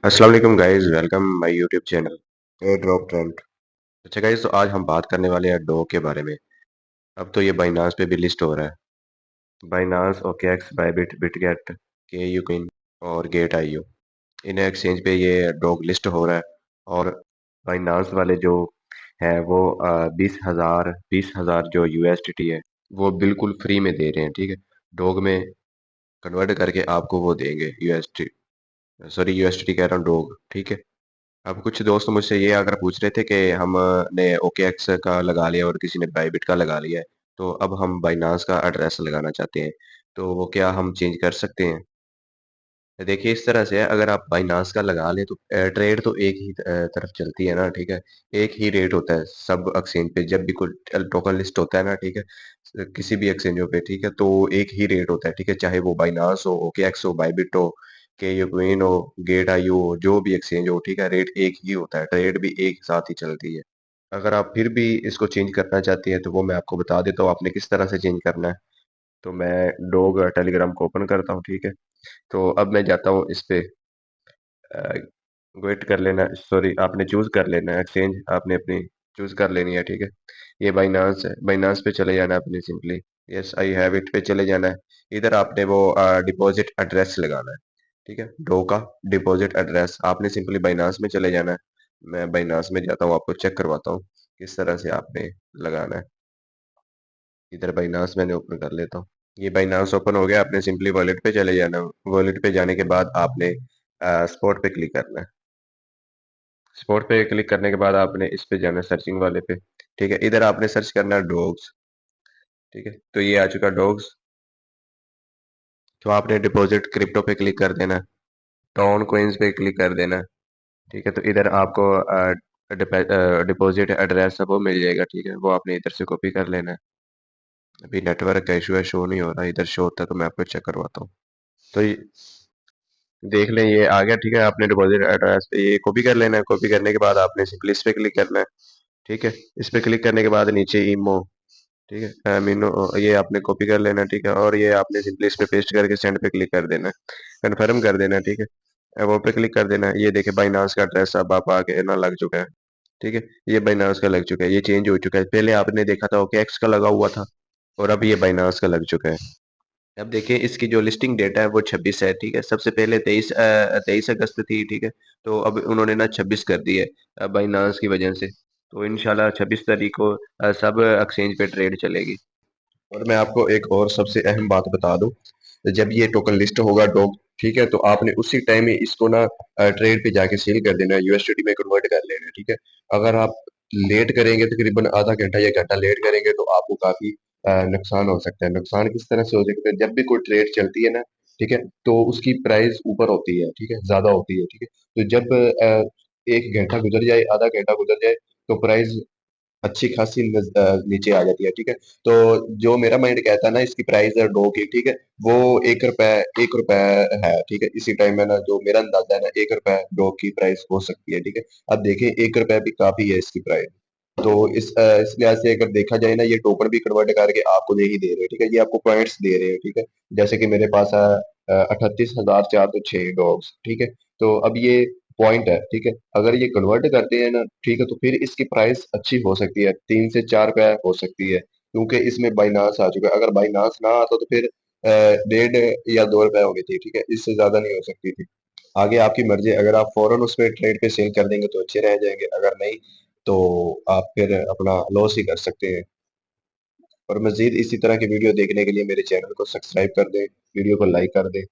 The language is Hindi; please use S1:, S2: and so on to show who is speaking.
S1: अस्सलाम वालेकुम guys, welcome my YouTube channel air drop trend. अच्छा गाइस, तो आज हम बात करने वाले हैं डो के बारे में। अब तो ये बाइनांस पे भी लिस्ट हो रहा है। बाइनांस, ओकेएक्स, बायबिट, बिटगेट, के यू कोइन और गेट आईओ, इन एक्सचेंज पे ये डॉग लिस्ट हो रहा है। और बाइनांस वाले जो है वो 20,000 जो यूएसडीटी है वो बिल्कुल फ्री में दे रहे हैं। ठीक है, डॉग में कन्वर्ट करके आपको वो देंगे यूएसडी, सॉरी यूएसडी कह रहा हूँ, डॉग। ठीक है। अब कुछ दोस्त मुझसे ये अगर पूछ रहे थे कि हमने ओकेएक्स का लगा लिया और किसी ने बायबिट का लगा लिया है, तो अब हम बाइनांस का एड्रेस लगाना चाहते हैं, तो वो क्या हम चेंज कर सकते हैं? देखिए, इस तरह से है, अगर आप बाइनांस का लगा लें तो ट्रेड तो एक ही तरफ चलती है ना। ठीक है, एक ही रेट होता है सब एक्सचेंज पे, जब भी कोई टोकन लिस्ट होता है ना। ठीक है, किसी भी एक्सचेंजों पे। ठीक है, तो एक ही रेट होता है। ठीक है, चाहे वो बाइनांस हो, ओकेएक्स हो, बायबिट हो, के यू क्वीन हो, गेट आईओ हो, जो भी एक्सचेंज हो। ठीक है, रेट एक ही होता है, ट्रेड भी एक साथ ही चलती है। अगर आप फिर भी इसको चेंज करना चाहती हैं तो वो मैं आपको बता देता हूँ आपने किस तरह से चेंज करना है। तो मैं डोग टेलीग्राम को ओपन करता हूँ। ठीक है, तो अब मैं जाता हूँ इस पे। वेट कर लेना, सॉरी, आपने चूज कर लेना है एक्सचेंज, आपने अपनी चूज कर लेनी है। ठीक है, ये बाइनांस है, बाइनांस पे चले जाना है अपनी simply. Yes I have it पे चले जाना है। इधर आपने वो डिपॉजिट एड्रेस लगाना है। ठीक है, डो का डिपॉजिट एड्रेस आपने सिंपली बाइनांस में चले जाना है। मैं बाइनांस में जाता हूँ, आपको चेक करवाता हूँ किस तरह से आपने लगाना है। इधर बाइनांस मैंने ओपन कर लेता हूँ। ये बाइनांस ओपन हो गया, आपने सिंपली वॉलेट पे चले जाना है। वॉलेट पे जाने के बाद आपने स्पॉट पे क्लिक करना है। स्पॉट पे क्लिक करने के बाद आपने इस पे जाना है, सर्चिंग वाले पे। ठीक है, इधर आपने सर्च करना है डॉग्स। ठीक है, तो ये आ चुका डॉग्स। तो आपने डिपॉजिट क्रिप्टो पे क्लिक कर देना है, टॉन कोइंस पे क्लिक कर देना है। ठीक है, तो इधर आपको डिपॉजिट एड्रेस है वो मिल जाएगा। ठीक है, वो आपने इधर से कॉपी कर लेना है। अभी नेटवर्क का इशू है, शो नहीं हो रहा, इधर शो होता है तो मैं आपको चेक करवाता हूँ। तो ये देख लें, ये आ गया। ठीक है, आपने डिपॉजिट एड्रेस ये कॉपी कर लेना है। कॉपी करने के बाद आपने सिंपली इस पे क्लिक करना है। ठीक है, इस पे क्लिक करने के बाद नीचे ईमो, ठीक है, मीनो, ये आपने कॉपी कर लेना। ठीक है, और ये आपने सिंपली इस पे पेस्ट करके सेंड पे क्लिक कर देना है, कन्फर्म कर देना है। ठीक है, वो पे क्लिक कर देना है। ये देखे बाइनांस का एड्रेस अब आप आके ना लग चुका है। ठीक है, ये बाइनांस का लग चुका है, ये चेंज हो चुका है। पहले आपने देखा था ओके एक्स का लगा हुआ था, और अब ये बाइनांस का लग चुका है। अब देखिए, इसकी जो लिस्टिंग डेटा है वो 26 है। ठीक है, सबसे पहले 23 अगस्त थी। ठीक है, तो अब उन्होंने ना 26 कर दी है बाइनांस की वजह से। तो इंशाल्लाह 26 तारीख को सब एक्सचेंज पे ट्रेड चलेगी। और मैं आपको एक और सबसे अहम बात बता दूं, जब ये टोकन लिस्ट होगा डॉग, ठीक है, तो आपने उसी टाइम ही इसको ना ट्रेड पे जाके सेल कर देना है, यूएसडीटी में कन्वर्ट कर लेना है। ठीक है, अगर आप लेट करेंगे, तकरीबन आधा घंटा या घंटा लेट करेंगे, तो आपको काफी नुकसान हो सकता है। नुकसान किस तरह से हो सकता है? जब भी कोई ट्रेड चलती है ना, ठीक है, तो उसकी प्राइस ऊपर होती है। ठीक है, ज्यादा होती है। ठीक है, तो जब एक घंटा गुजर जाए, आधा घंटा गुजर जाए, तो प्राइस अच्छी खासी नीचे आ जाती है। ठीक है, तो जो मेरा माइंड कहता है ना, इसकी प्राइस है डो की, ठीक है, वो 1 रुपए, 1 रुपए है। ठीक है, इसी टाइम में ना जो मेरा अंदाजा है ना, 1 रुपए डो की प्राइस हो सकती है। ठीक है, अब देखें, 1 रुपए भी काफी है इसकी प्राइस। तो इस लिहाज से अगर देखा जाए ना, ये टोकन भी कन्वर्ट करके आपको दे ही दे रहे हैं। ठीक है, ये आपको पॉइंट्स दे रहे हैं। ठीक है, जैसे कि मेरे पास है 38,406 डॉग्स। ठीक है, तो अब ये पॉइंट है। ठीक है, अगर ये कन्वर्ट करते हैं ना, ठीक है, तो फिर इसकी प्राइस अच्छी हो सकती है, 3 से 4 रुपए हो सकती है, क्योंकि इसमें बाइनांस आ चुका है। अगर बाइनांस ना आता तो फिर 1.5 या 2 रुपए हो गई थी। ठीक है, इससे ज्यादा नहीं हो सकती थी। आगे आपकी मर्जी, अगर आप फौरन उस पर ट्रेड पे सेल कर देंगे तो अच्छे रह जाएंगे, अगर नहीं तो आप फिर अपना लॉस ही कर सकते हैं। और मजीद इसी तरह की वीडियो देखने के लिए मेरे चैनल को सब्सक्राइब कर दें, वीडियो को लाइक कर दें।